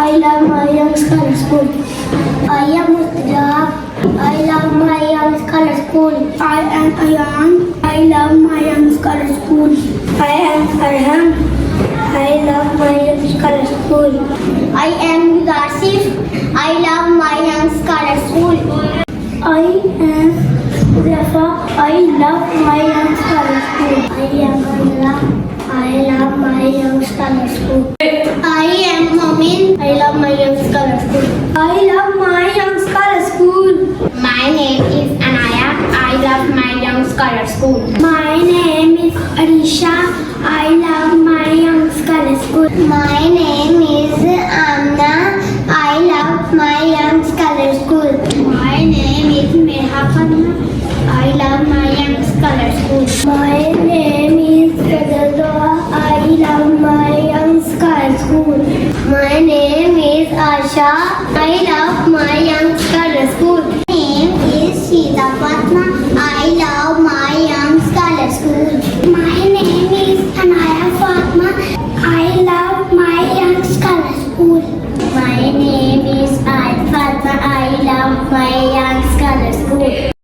I love my young scholar school. I am Mustaq. I love my young scholar school. I am Ayan. I love my young scholar school. I am Arham. I love my young scholar school. I am Yasif. I love my young scholar school. I am Zafa. I love my young scholar school. I am Anila. I love my young scholar school. I am Momin. I love my young scholar school. I love my young scholar school. My name is Anaya. I love my young scholar school. My name is Arisha. I love my young scholar school. My name is Amna. I love my young scholar school. My name is Mehafatma. I love my young scholar school. My name is Kadadwa. I love my young scholar school. My name is Asha. I love my young scholar school. My name is Sheeta Fatma. I love my young scholar school. My name is Anaya Fatma. I love my young scholar school. My name is Fatma. I love my young scholar school.